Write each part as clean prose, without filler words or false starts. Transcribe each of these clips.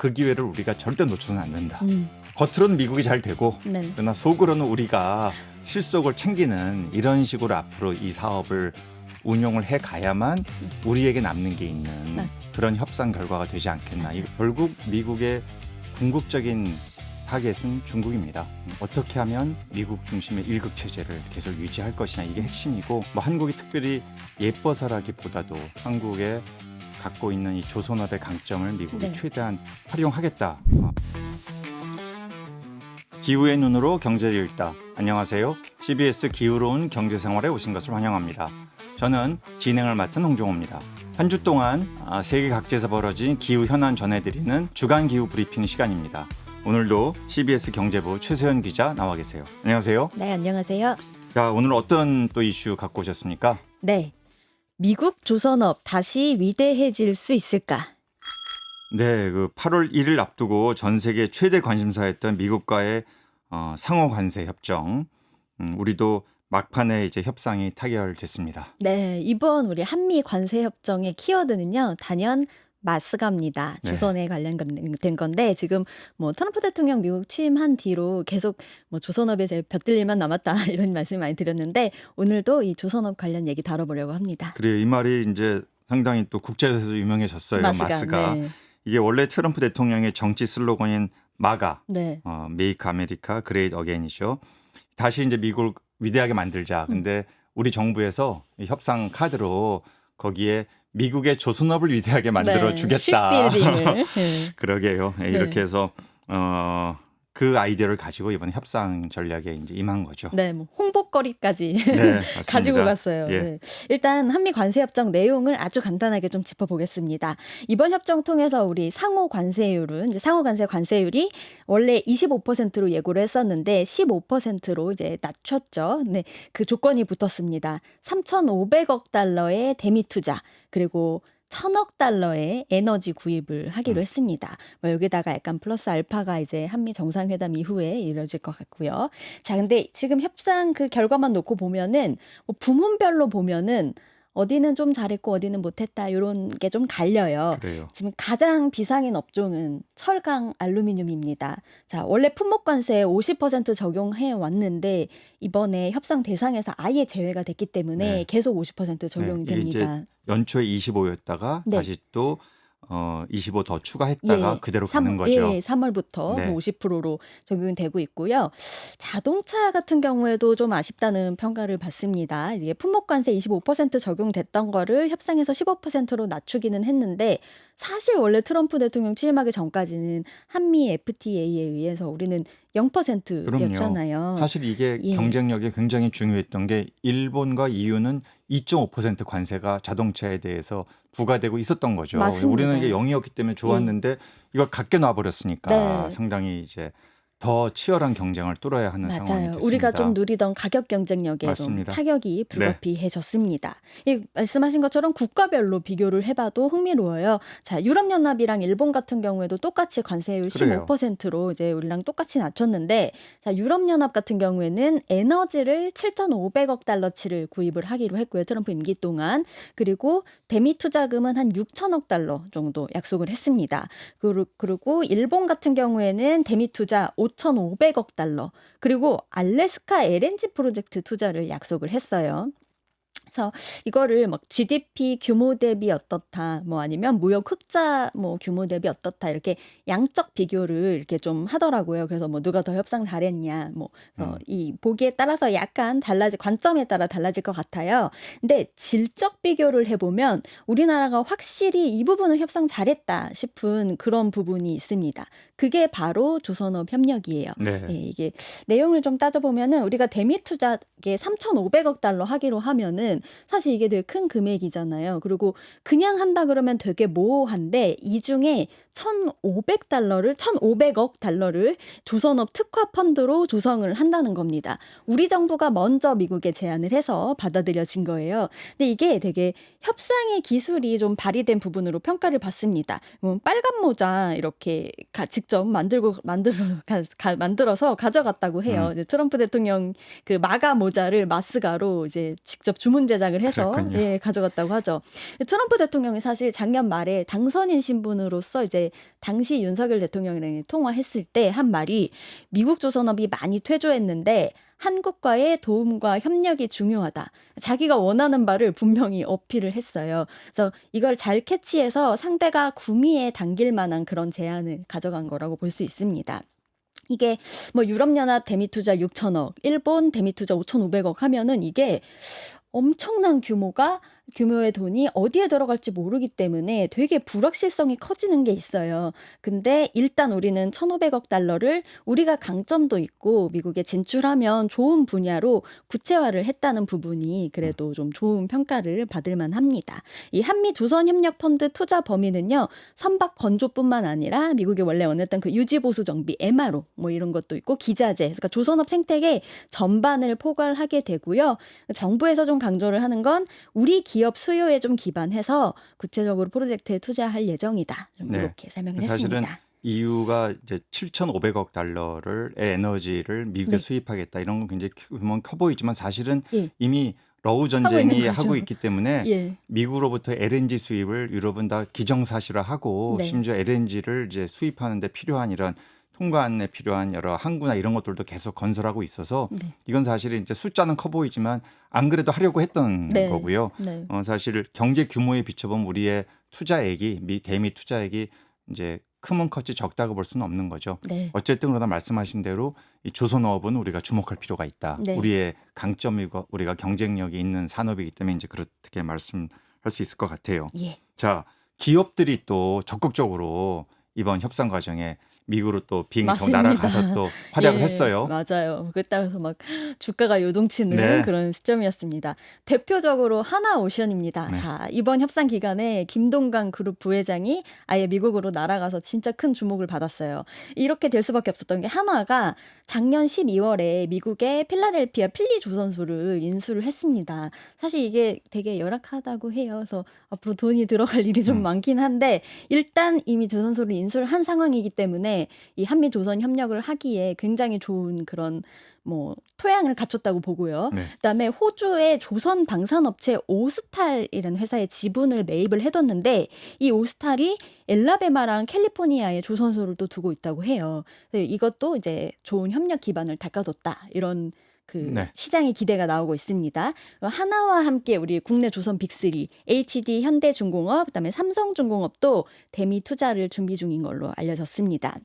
그 기회를 우리가 절대 놓쳐서는 안 된다. 음. 겉으로는 미국이 잘 되고 네. 그러나 속으로는 우리가 실속을 챙기는 이런 식으로 앞으로 이 사업을 운용을 해 가야만 우리에게 남는 게 있는 네. 그런 협상 결과가 되지 않겠나. 맞아요. 결국 미국의 궁극적인 타겟은 중국입니다. 어떻게 하면 미국 중심의 일극 체제를 계속 유지할 것이냐, 이게 핵심이고, 뭐 한국이 특별히 예뻐서라기보다도 한국의 갖고 있는 이 조선업의 강점을 미국이 네. 최대한 활용하겠다. 기후의 눈으로 경제를 읽다. 안녕하세요. CBS 기후로운 경제생활에 오신 것을 환영합니다. 저는 진행을 맡은 홍종호입니다. 한 주 동안 세계 각지에서 벌어진 기후 현안 전해드리는 주간 기후 브리핑 시간입니다. 오늘도 CBS 경제부 최소연 기자 나와 계세요. 안녕하세요. 네, 안녕하세요. 자, 오늘 어떤 또 이슈 갖고 오셨습니까? 네. 미국 조선업 다시 위대해질 수 있을까? 네, 그 8월 1일 앞두고 전 세계 최대 관심사였던 미국과의 상호 관세 협정. 우리도 막판에 이제 협상이 타결됐습니다. 네, 이번 우리 한미 관세 협정의 키워드는요, 단연 마스가입니다. 네. 조선에 관련된 건데 지금 뭐 트럼프 대통령 미국 취임한 뒤로 계속 뭐 조선업에 이제 벼뜰 일만 남았다 이런 말씀 많이 드렸는데 오늘도 이 조선업 관련 얘기 다뤄보려고 합니다. 그래요. 이 말이 이제 상당히 또 국제에서도 유명해졌어요. 마스가. 네. 이게 원래 트럼프 대통령의 정치 슬로건인 마가, 네. Make America Great Again이죠. 다시 이제 미국을 위대하게 만들자. 근데 우리 정부에서 이 협상 카드로 거기에 미국의 조선업을 위대하게 만들어 주겠다. 쉽빌딩을. 그러게요. 예, 네. 이렇게 해서 그 아이디어를 가지고 이번 협상 전략에 이제 임한 거죠. 네, 뭐 홍보거리까지 네, 맞습니다. 가지고 갔어요. 예. 네. 일단 한미 관세 협정 내용을 아주 간단하게 좀 짚어보겠습니다. 이번 협정 통해서 우리 상호 관세율은 이제 상호 관세 관세율이 원래 25%로 예고를 했었는데 15%로 이제 낮췄죠. 네, 그 조건이 붙었습니다. 3,500억 달러의 대미 투자 그리고 1,000억 달러의 에너지 구입을 하기로 했습니다. 뭐 여기다가 약간 플러스 알파가 이제 한미 정상회담 이후에 이루어질 것 같고요. 자, 근데 지금 협상 그 결과만 놓고 보면은 뭐 부문별로 보면은 어디는 좀 잘했고 어디는 못했다 이런 게 좀 갈려요. 그래요. 지금 가장 비상인 업종은 철강 알루미늄입니다. 자, 원래 품목관세 50% 적용해 왔는데 이번에 협상 대상에서 아예 제외가 됐기 때문에 네. 계속 50% 적용이 네, 이게 됩니다. 연초에 25였다가 네. 다시 또 25 더 추가했다가 그대로 삼- 가는 거죠. 예, 3월부터 네. 50%로 적용이 되고 있고요. 자동차 같은 경우에도 좀 아쉽다는 평가를 받습니다. 이게 품목관세 25% 적용됐던 거를 협상에서 15%로 낮추기는 했는데 사실 원래 트럼프 대통령 취임하기 전까지는 한미 FTA에 의해서 우리는 0%였잖아요. 사실 이게 예. 경쟁력이 굉장히 중요했던 게 일본과 EU는 2.5% 관세가 자동차에 대해서 부과되고 있었던 거죠. 맞습니다. 우리는 이게 0이었기 때문에 좋았는데 이걸 갖게 놔버렸으니까 네. 상당히 이제 더 치열한 경쟁을 뚫어야 하는 상황이 맞아요. 됐습니다. 우리가 좀 누리던 가격 경쟁력에 맞습니다. 좀 타격이 불가피해졌습니다. 이 말씀하신 것처럼 국가별로 비교를 해봐도 흥미로워요. 자, 유럽연합이랑 일본 같은 경우에도 똑같이 관세율 그래요. 15%로 이제 우리랑 똑같이 낮췄는데, 자, 유럽연합 같은 경우에는 에너지를 7,500억 달러치를 구입을 하기로 했고요. 트럼프 임기 동안. 그리고 대미 투자금은 한 6천억 달러 정도 약속을 했습니다. 그리고 일본 같은 경우에는 대미 투자 5,500억 달러 그리고 알래스카 LNG 프로젝트 투자를 약속을 했어요. 그래서 이거를 막 GDP 규모 대비 어떻다, 뭐 아니면 무역 흑자 뭐 규모 대비 어떻다 이렇게 양적 비교를 이렇게 좀 하더라고요. 그래서 뭐 누가 더 협상 잘했냐, 뭐 이 보기에 따라서 약간 관점에 따라 달라질 것 같아요. 근데 질적 비교를 해보면 우리나라가 확실히 이 부분을 협상 잘했다 싶은 그런 부분이 있습니다. 그게 바로 조선업 협력이에요. 네. 예, 이게 내용을 좀 따져보면은 우리가 대미 투자에 3,500억 달러 하기로 하면은 사실 이게 되게 큰 금액이잖아요. 그리고 그냥 한다 그러면 되게 모호한데 이 중에 1,500억 달러를 조선업 특화 펀드로 조성을 한다는 겁니다. 우리 정부가 먼저 미국에 제안을 해서 받아들여진 거예요. 근데 이게 되게 협상의 기술이 좀 발휘된 부분으로 평가를 받습니다. 빨간 모자 이렇게 직접 만들어서 가져갔다고 해요. 이제 트럼프 대통령 그 마가 모자를 마스가로 이제 직접 주문 제작을 해서 그랬군요. 예, 가져갔다고 하죠. 트럼프 대통령이 사실 작년 말에 당선인 신분으로서 이제 당시 윤석열 대통령이랑 통화했을 때 한 말이 미국 조선업이 많이 퇴조했는데 한국과의 도움과 협력이 중요하다. 자기가 원하는 바를 분명히 어필을 했어요. 그래서 이걸 잘 캐치해서 상대가 구미에 당길 만한 그런 제안을 가져간 거라고 볼 수 있습니다. 이게 뭐 유럽연합 대미투자 6천억, 일본 대미투자 5,500억 하면은 이게 엄청난 규모의 돈이 어디에 들어갈지 모르기 때문에 되게 불확실성이 커지는 게 있어요. 근데 일단 우리는 1,500억 달러를 우리가 강점도 있고 미국에 진출하면 좋은 분야로 구체화를 했다는 부분이 그래도 좀 좋은 평가를 받을 만합니다. 이 한미 조선협력펀드 투자 범위는요. 선박 건조뿐만 아니라 미국이 원래 원했던 그 유지보수 정비, MRO 뭐 이런 것도 있고 기자재, 그러니까 조선업 생태계 전반을 포괄하게 되고요. 정부에서 좀 강조를 하는 건 우리 기업 수요에 좀 기반해서 구체적으로 프로젝트에 투자할 예정이다. 좀 네. 이렇게 설명을 사실은 했습니다. EU가 이제 7,500억 달러를 에너지를 미국에 네. 수입하겠다 이런 건 굉장히 규모는 커 보이지만 사실은 예. 이미 러우 있는 전쟁이 거죠. 하고 있기 때문에 예. 미국으로부터 LNG 수입을 유럽은 다 기정사실화하고 네. 심지어 LNG를 이제 수입하는 데 필요한 이런 통관에 필요한 여러 항구나 이런 것들도 계속 건설하고 있어서 네. 이건 사실 이제 숫자는 커 보이지만 안 그래도 하려고 했던 네. 거고요. 네. 사실 경제 규모에 비춰보면 우리의 투자액이 대미 투자액이 이제 크면 컸지 적다고 볼 수는 없는 거죠. 네. 어쨌든 그러나 말씀하신 대로 이 조선업은 우리가 주목할 필요가 있다. 네. 우리의 강점이고 우리가 경쟁력이 있는 산업이기 때문에 이제 그렇게 말씀할 수 있을 것 같아요. 예. 자, 기업들이 또 적극적으로 이번 협상 과정에 미국으로 또 비행기 타고 맞습니다. 날아가서 또 활약을 예, 했어요. 맞아요. 그에 따라서 막 주가가 요동치는 네. 그런 시점이었습니다. 대표적으로 하나오션입니다. 네. 자, 이번 협상 기간에 김동관 그룹 부회장이 아예 미국으로 날아가서 진짜 큰 주목을 받았어요. 이렇게 될 수밖에 없었던 게 한화가 작년 12월에 미국의 필라델피아 필리 조선소를 인수를 했습니다. 사실 이게 되게 열악하다고 해요. 그래서 앞으로 돈이 들어갈 일이 좀 많긴 한데 일단 이미 조선소를 인수를 한 상황이기 때문에 이 한미 조선 협력을 하기에 굉장히 좋은 그런 뭐 토양을 갖췄다고 보고요. 네. 그다음에 호주의 조선 방산업체 오스탈이라는 회사에 지분을 매입을 해뒀는데 이 오스탈이 엘라베마랑 캘리포니아에 조선소를 또 두고 있다고 해요. 그래서 이것도 이제 좋은 협력 기반을 닦아뒀다 이런 그 네. 시장의 기대가 나오고 있습니다. 하나와 함께 우리 국내 조선 빅3 HD 현대중공업 그다음에 삼성중공업도 대미 투자를 준비 중인 걸로 알려졌습니다.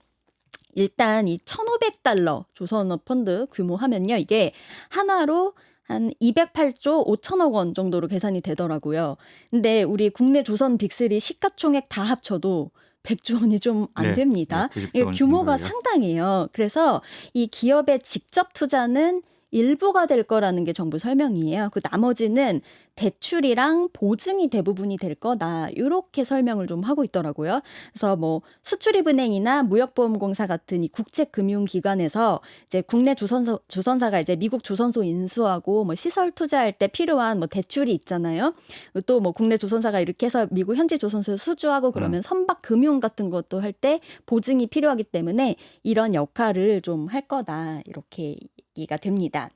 일단 이 1,500달러 조선업 펀드 규모 하면요. 이게 한화로 한 208조 5천억 원 정도로 계산이 되더라고요. 근데 우리 국내 조선 빅3 시가총액 다 합쳐도 100조 원이 좀 안 네. 됩니다. 네, 90조 이게 원 규모가 정도예요. 상당해요. 그래서 이 기업의 직접 투자는 일부가 될 거라는 게 정부 설명이에요. 그 나머지는 대출이랑 보증이 대부분이 될 거다. 이렇게 설명을 좀 하고 있더라고요. 그래서 뭐 수출입은행이나 무역보험공사 같은 이 국책금융기관에서 이제 국내 조선사가 이제 미국 조선소 인수하고 뭐 시설 투자할 때 필요한 뭐 대출이 있잖아요. 또 뭐 국내 조선사가 이렇게 해서 미국 현지 조선소에 수주하고 그러면 선박 금융 같은 것도 할 때 보증이 필요하기 때문에 이런 역할을 좀 할 거다. 이렇게 얘기가 됩니다.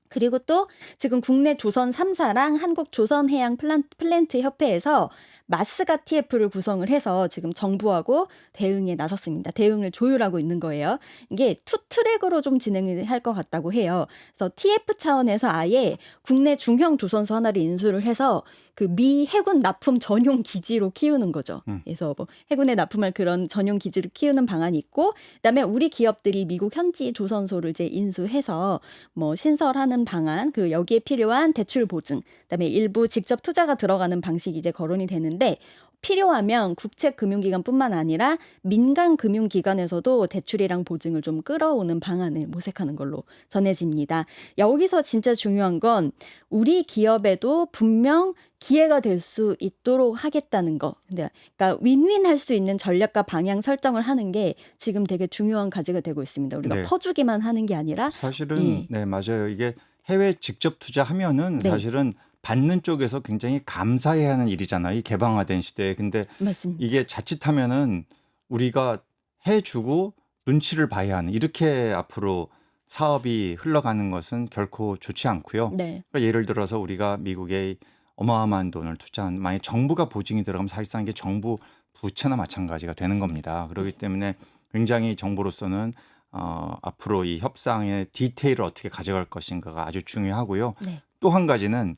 그리고 또 지금 국내 조선 3사랑 한국 조선해양 플랜트 협회에서 마스가 TF를 구성을 해서 지금 정부하고 대응에 나섰습니다. 대응을 조율하고 있는 거예요. 이게 투 트랙으로 좀 진행을 할 것 같다고 해요. 그래서 TF 차원에서 아예 국내 중형 조선소 하나를 인수를 해서 그 미 해군 납품 전용 기지로 키우는 거죠. 그래서 뭐 해군에 납품할 그런 전용 기지를 키우는 방안이 있고, 그다음에 우리 기업들이 미국 현지 조선소를 이제 인수해서 뭐 신설하는 방안, 그리고 여기에 필요한 대출 보증, 그다음에 일부 직접 투자가 들어가는 방식이 이제 거론이 되는데. 필요하면 국책금융기관뿐만 아니라 민간금융기관에서도 대출이랑 보증을 좀 끌어오는 방안을 모색하는 걸로 전해집니다. 여기서 진짜 중요한 건 우리 기업에도 분명 기회가 될 수 있도록 하겠다는 거. 그러니까 윈윈할 수 있는 전략과 방향 설정을 하는 게 지금 되게 중요한 과제가 되고 있습니다. 우리가 네. 퍼주기만 하는 게 아니라 사실은 예. 네, 맞아요. 이게 해외 직접 투자하면은 네. 사실은 받는 쪽에서 굉장히 감사해야 하는 일이잖아요. 이 개방화된 시대에. 근데 맞습니다. 이게 자칫하면은 우리가 해주고 눈치를 봐야 하는 이렇게 앞으로 사업이 흘러가는 것은 결코 좋지 않고요. 네. 그러니까 예를 들어서 우리가 미국에 어마어마한 돈을 투자한 만약 정부가 보증이 들어가면 사실상 이게 정부 부채나 마찬가지가 되는 겁니다. 그렇기 때문에 굉장히 정부로서는 앞으로 이 협상의 디테일을 어떻게 가져갈 것인가가 아주 중요하고요. 네. 또 한 가지는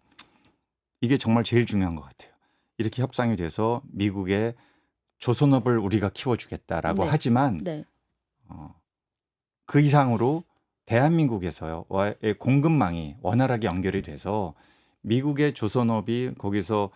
이게 정말 제일 중요한 것 같아요. 이렇게 협상이 돼서 미국의 조선업을 우리가 키워주겠다라고 네. 하지만 네. 그 이상으로 대한민국에서의 공급망이 원활하게 연결이 돼서 미국의 조선업이 거기서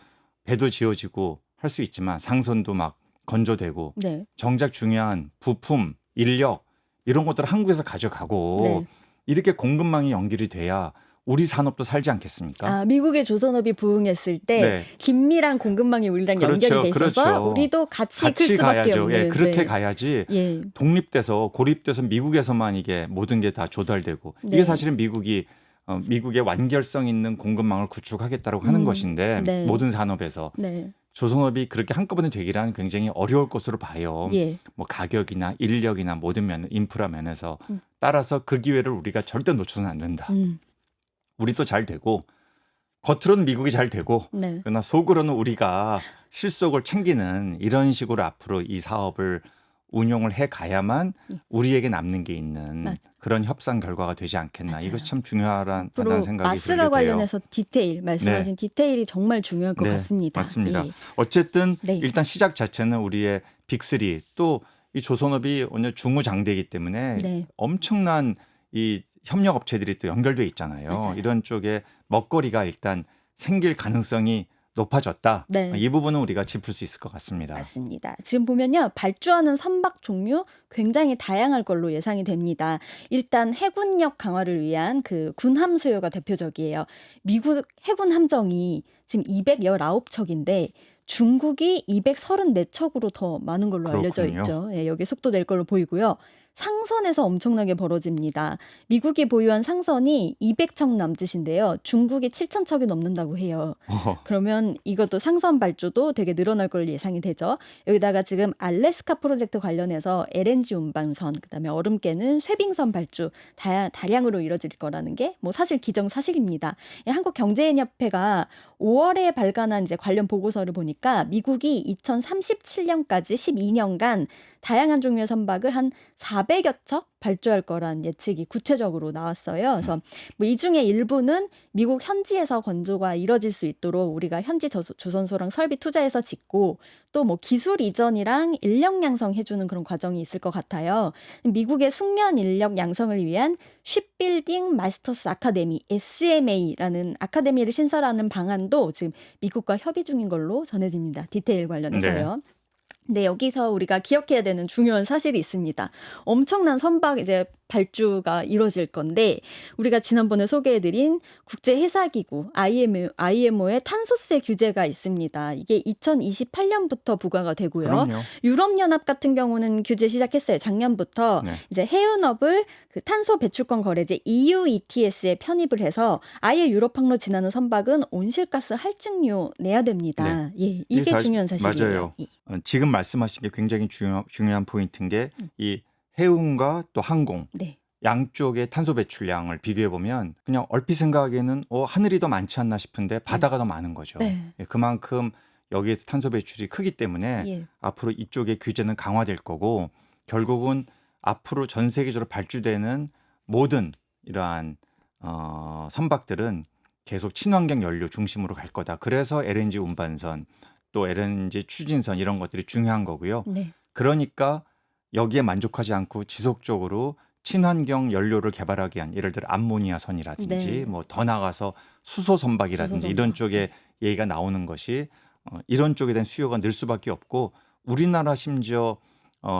배도 지어지고 할 수 있지만 상선도 막 건조되고 네. 정작 중요한 부품, 인력 이런 것들을 한국에서 가져가고 네. 이렇게 공급망이 연결이 돼야 우리 산업도 살지 않겠습니까? 아, 미국의 조선업이 부흥했을 때 네. 긴밀한 공급망이 우리랑 그렇죠, 연결이 돼 있어서 그렇죠. 우리도 같이 클 같이 수밖에 가야죠. 없는. 예, 그렇게 네. 가야지 예. 독립돼서 고립돼서 미국에서만 이게 모든 게 다 조달되고 네. 이게 사실은 미국의 완결성 있는 공급망을 구축하겠다고 하는 것인데 네. 모든 산업에서 네. 조선업이 그렇게 한꺼번에 되기란 굉장히 어려울 것으로 봐요. 예. 뭐 가격이나 인력이나 모든 면 인프라 면에서 따라서 그 기회를 우리가 절대 놓쳐서는 안 된다. 우리도 잘 되고 겉으로는 미국이 잘 되고 네. 그러나 속으로는 우리가 실속을 챙기는 이런 식으로 앞으로 이 사업을 운용을 해 가야만 우리에게 남는 게 있는 맞- 그런 협상 결과가 되지 않겠나. 맞아요. 이것이 참 중요하다는 앞으로 생각이 마스가 들게 돼요. 관련해서 디테일 말씀하신 디테일이 정말 중요할 것 네, 같습니다. 맞습니다. 예. 어쨌든 네. 일단 시작 자체는 우리의 빅3 또 이 조선업이 오늘 중무장대이기 때문에 네. 엄청난 이 협력 업체들이 또 연결돼 있잖아요. 맞아요. 이런 쪽에 먹거리가 일단 생길 가능성이 높아졌다. 네. 이 부분은 우리가 짚을 수 있을 것 같습니다. 맞습니다. 지금 보면요. 발주하는 선박 종류 굉장히 다양할 걸로 예상이 됩니다. 일단 해군력 강화를 위한 그 군함 수요가 대표적이에요. 미국 해군 함정이 지금 219척인데 중국이 234척으로 더 많은 걸로 알려져 그렇군요. 있죠. 예, 여기 속도 낼 걸로 보이고요. 상선에서 엄청나게 벌어집니다. 미국이 보유한 상선이 200척 남짓인데요. 중국이 7,000척이 넘는다고 해요. 그러면 이것도 상선 발주도 되게 늘어날 걸 예상이 되죠. 여기다가 지금 알래스카 프로젝트 관련해서 LNG 운반선, 그다음에 얼음 깨는 쇠빙선 발주 다량으로 이뤄질 거라는 게 뭐 사실 기정사실입니다. 한국경제인협회가 5월에 발간한 이제 관련 보고서를 보니까 미국이 2037년까지 12년간 다양한 종류의 선박을 한 400여 척 발주할 거란 예측이 구체적으로 나왔어요. 그래서 뭐 이 중에 일부는 미국 현지에서 건조가 이뤄질 수 있도록 우리가 현지 조선소랑 설비 투자해서 짓고 또 뭐 기술 이전이랑 인력 양성해주는 그런 과정이 있을 것 같아요. 미국의 숙련 인력 양성을 위한 쉽빌딩 마스터스 아카데미 SMA라는 아카데미를 신설하는 방안도 지금 미국과 협의 중인 걸로 전해집니다. 디테일 관련해서요. 네, 여기서 우리가 기억해야 되는 중요한 사실이 있습니다. 엄청난 선박 이제 발주가 이루어질 건데 우리가 지난번에 소개해드린 국제해사기구 IMO의 탄소세 규제가 있습니다. 이게 2028년부터 부과가 되고요. 그럼요. 유럽연합 같은 경우는 규제 시작했어요. 작년부터 네. 이제 해운업을 그 탄소 배출권 거래제 EU ETS에 편입을 해서 아예 유럽 항로 지나는 선박은 온실가스 할증료 내야 됩니다. 예, 이게 중요한 사실이에요. 맞아요. 예. 지금 말씀하신 게 굉장히 중요한 포인트인 게 이 해운과 또 항공 네. 양쪽의 탄소 배출량을 비교해 보면 그냥 얼핏 생각하기에는 하늘이 더 많지 않나 싶은데 바다가 더 많은 거죠. 네. 예, 그만큼 여기에 탄소 배출이 크기 때문에 예. 앞으로 이쪽의 규제는 강화될 거고 결국은 앞으로 전 세계적으로 발주되는 모든 이러한 선박들은 계속 친환경 연료 중심으로 갈 거다. 그래서 LNG 운반선 또 LNG 추진선 이런 것들이 중요한 거고요. 네. 그러니까 여기에 만족하지 않고 지속적으로 친환경 연료를 개발하기 위한 예를 들어 암모니아선이라든지 네. 뭐 더 나가서 수소 선박이라든지 수소 이런 선박. 쪽에 얘기가 나오는 것이 이런 쪽에 대한 수요가 늘 수밖에 없고 우리나라 심지어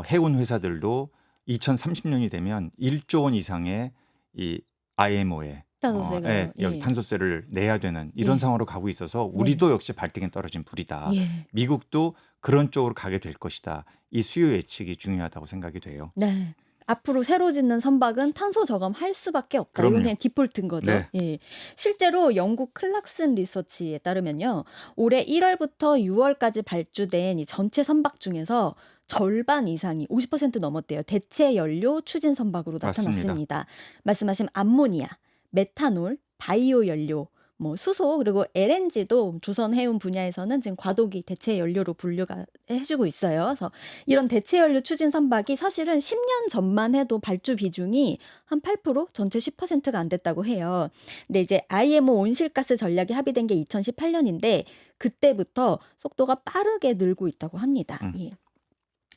해운 회사들도 2030년이 되면 1조 원 이상의 이 IMO에 탄소세가 여기 탄소세를 내야 되는 이런 예. 상황으로 가고 있어서 우리도 역시 발등에 떨어진 불이다. 예. 미국도 그런 쪽으로 가게 될 것이다. 이 수요 예측이 중요하다고 생각이 돼요. 네. 앞으로 새로 짓는 선박은 탄소 저감할 수밖에 없다. 이건 그럼요. 그냥 디폴트인 거죠. 네. 예. 실제로 영국 클락슨 리서치에 따르면요. 올해 1월부터 6월까지 발주된 이 전체 선박 중에서 절반 이상이 50% 넘었대요. 대체 연료 추진 선박으로 맞습니다. 나타났습니다. 말씀하신 암모니아, 메탄올, 바이오 연료, 뭐 수소 그리고 LNG도 조선 해운 분야에서는 지금 과도기 대체 연료로 분류가 해주고 있어요. 그래서 이런 대체 연료 추진 선박이 사실은 10년 전만 해도 발주 비중이 한 8%, 전체 10%가 안 됐다고 해요. 근데 이제 IMO 온실가스 전략이 합의된 게 2018년인데 그때부터 속도가 빠르게 늘고 있다고 합니다. 음. 예.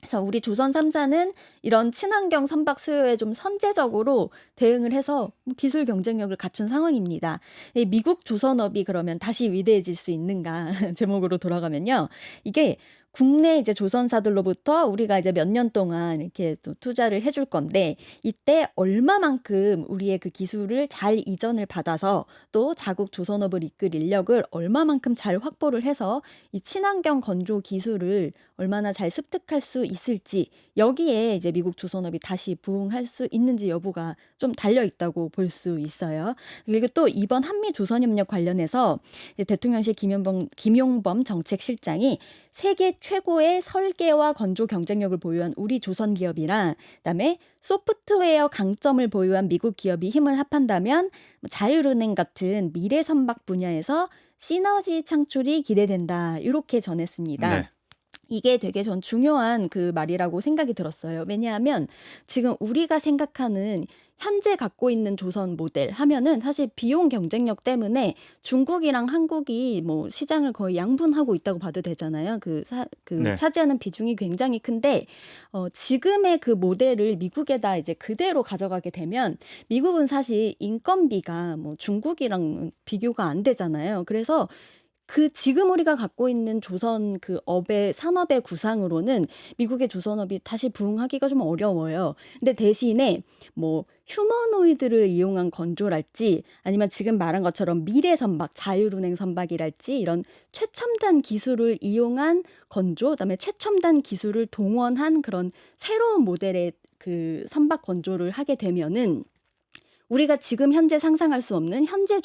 그래서 우리 조선 3사는 이런 친환경 선박 수요에 좀 선제적으로 대응을 해서 기술 경쟁력을 갖춘 상황입니다. 이 미국 조선업이 그러면 다시 위대해질 수 있는가 제목으로 돌아가면요. 이게 국내 이제 조선사들로부터 우리가 이제 몇 년 동안 이렇게 또 투자를 해줄 건데 이때 얼마만큼 우리의 그 기술을 잘 이전을 받아서 또 자국 조선업을 이끌 인력을 얼마만큼 잘 확보를 해서 이 친환경 건조 기술을 얼마나 잘 습득할 수 있을지 여기에 이제 미국 조선업이 다시 부응할 수 있는지 여부가 좀 달려 있다고 볼 수 있어요. 그리고 또 이번 한미 조선협력 관련해서 이제 대통령실 김용범 정책실장이 세계 최고의 설계와 건조 경쟁력을 보유한 우리 조선 기업이랑 그다음에 소프트웨어 강점을 보유한 미국 기업이 힘을 합한다면 자율은행 같은 미래 선박 분야에서 시너지 창출이 기대된다. 이렇게 전했습니다. 네. 이게 되게 전 중요한 그 말이라고 생각이 들었어요. 왜냐하면 지금 우리가 생각하는 현재 갖고 있는 조선 모델 하면은 사실 비용 경쟁력 때문에 중국이랑 한국이 뭐 시장을 거의 양분하고 있다고 봐도 되잖아요. 네. 차지하는 비중이 굉장히 큰데 지금의 그 모델을 미국에다 이제 그대로 가져가게 되면 미국은 사실 인건비가 뭐 중국이랑 비교가 안 되잖아요. 그래서 그 지금 우리가 갖고 있는 조선 그 업의 산업의 구상으로는 미국의 조선업이 다시 부응하기가 좀 어려워요. 근데 대신에 뭐 휴머노이드를 이용한 건조랄지 아니면 지금 말한 것처럼 미래 선박, 자율운행 선박이랄지 이런 최첨단 기술을 이용한 건조, 그다음에 최첨단 기술을 동원한 그런 새로운 모델의 그 선박 건조를 하게 되면은 우리가 지금 현재 상상할 수 없는 현재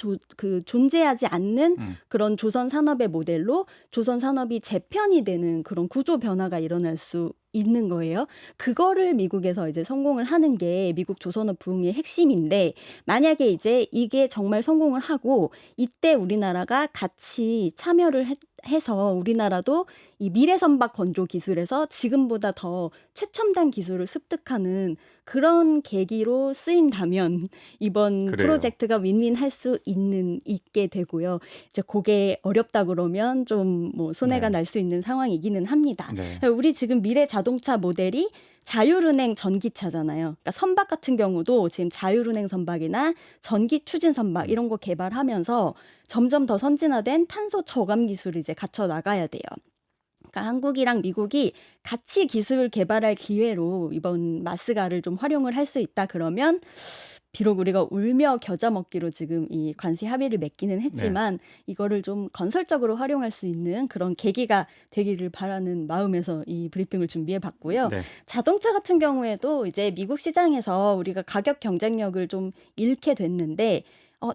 존재하지 않는 그런 조선 산업의 모델로 조선 산업이 재편이 되는 그런 구조 변화가 일어날 수 있는 거예요. 그거를 미국에서 이제 성공을 하는 게 미국 조선업 부흥의 핵심인데 만약에 이제 이게 정말 성공을 하고 이때 우리나라가 같이 참여를 해서 우리나라도 이 미래 선박 건조 기술에서 지금보다 더 최첨단 기술을 습득하는 그런 계기로 쓰인다면 이번 그래요. 프로젝트가 윈윈 할 수 있게 되고요. 이제 그게 어렵다 그러면 좀 뭐 손해가 네. 날 수 있는 상황이기는 합니다. 네. 우리 지금 미래 자동차 모델이 자율은행 전기차잖아요. 그러니까 선박 같은 경우도 지금 자율은행 선박이나 전기 추진 선박 이런 거 개발하면서 점점 더 선진화된 탄소 저감 기술을 이제 갖춰 나가야 돼요. 그러니까 한국이랑 미국이 같이 기술 개발할 기회로 이번 마스가를 좀 활용을 할 수 있다 그러면 비록 우리가 울며 겨자 먹기로 지금 이 관세 합의를 맺기는 했지만 이거를 좀 건설적으로 활용할 수 있는 그런 계기가 되기를 바라는 마음에서 이 브리핑을 준비해 봤고요. 네. 자동차 같은 경우에도 이제 미국 시장에서 우리가 가격 경쟁력을 좀 잃게 됐는데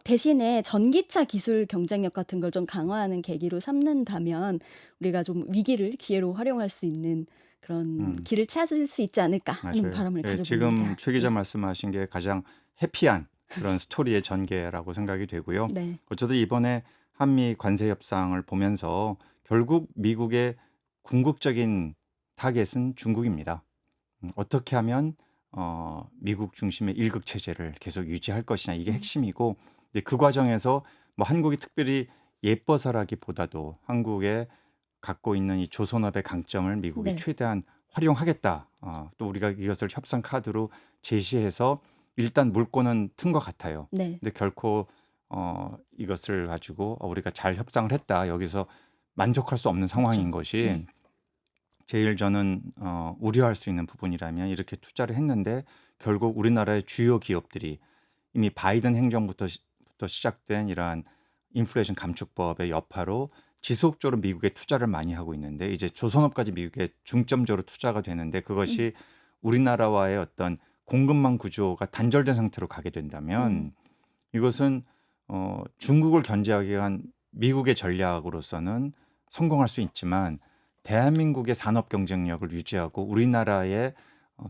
대신에 전기차 기술 경쟁력 같은 걸 좀 강화하는 계기로 삼는다면 우리가 좀 위기를 기회로 활용할 수 있는 그런 길을 찾을 수 있지 않을까 하는 맞아요. 바람을 예, 가져봅니다. 지금 최 기자 예. 말씀하신 게 가장 해피한 그런 스토리의 전개라고 생각이 되고요. 네. 어쨌든 이번에 한미 관세 협상을 보면서 결국 미국의 궁극적인 타겟은 중국입니다. 어떻게 하면 미국 중심의 일극 체제를 계속 유지할 것이냐 이게 핵심이고 이제 그 과정에서 뭐 한국이 특별히 예뻐서라기보다도 한국의 갖고 있는 이 조선업의 강점을 미국이 네. 최대한 활용하겠다. 또 우리가 이것을 협상 카드로 제시해서 일단 물꼬는 튼 것 같아요. 네. 근데 결코 이것을 가지고 우리가 잘 협상을 했다. 여기서 만족할 수 없는 상황인 것이 네. 제일 저는 우려할 수 있는 부분이라면 이렇게 투자를 했는데 결국 우리나라의 주요 기업들이 이미 바이든 행정부터 시작된 이러한 인플레이션 감축법의 여파로 지속적으로 미국에 투자를 많이 하고 있는데 이제 조선업까지 미국에 중점적으로 투자가 되는데 그것이 우리나라와의 어떤 공급망 구조가 단절된 상태로 가게 된다면 이것은 중국을 견제하기 위한 미국의 전략으로서는 성공할 수 있지만 대한민국의 산업 경쟁력을 유지하고 우리나라의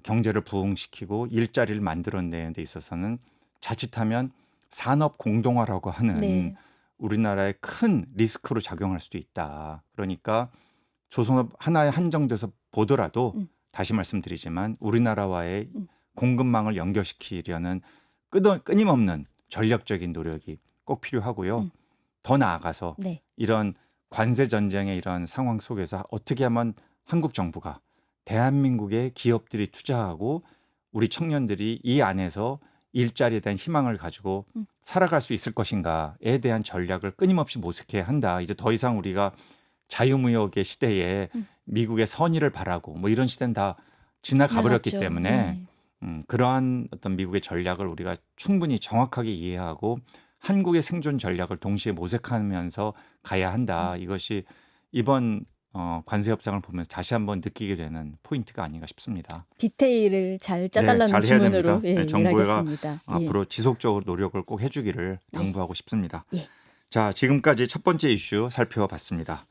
경제를 부흥시키고 일자리를 만들어내는 데 있어서는 자칫하면 산업 공동화라고 하는 네. 우리나라의 큰 리스크로 작용할 수도 있다. 그러니까 조선업 하나에 한정돼서 보더라도 음. 다시 말씀드리지만 우리나라와의 음. 공급망을 연결시키려는 끊임없는 전략적인 노력이 꼭 필요하고요. 음. 더 나아가서 네. 이런 관세 전쟁의 이런 상황 속에서 어떻게 하면 한국 정부가 대한민국의 기업들이 투자하고 우리 청년들이 이 안에서 일자리에 대한 희망을 가지고 살아갈 수 있을 것인가에 대한 전략을 끊임없이 모색해야 한다. 이제 더 이상 우리가 자유무역의 시대에 미국의 선의를 바라고 뭐 이런 시대는 다 지나가 버렸기 지나갔죠. 때문에 네. 그러한 어떤 미국의 전략을 우리가 충분히 정확하게 이해하고 한국의 생존 전략을 동시에 모색하면서 가야 한다. 이것이 이번 관세 협상을 보면서 다시 한번 느끼게 되는 포인트가 아닌가 싶습니다. 디테일을 잘 네, 짜달라는 잘 해야 주문으로 됩니다. 네, 정부가 일하겠습니다. 예. 앞으로 지속적으로 노력을 꼭 해주기를 당부하고 싶습니다. 예. 자, 지금까지 첫 번째 이슈 살펴봤습니다.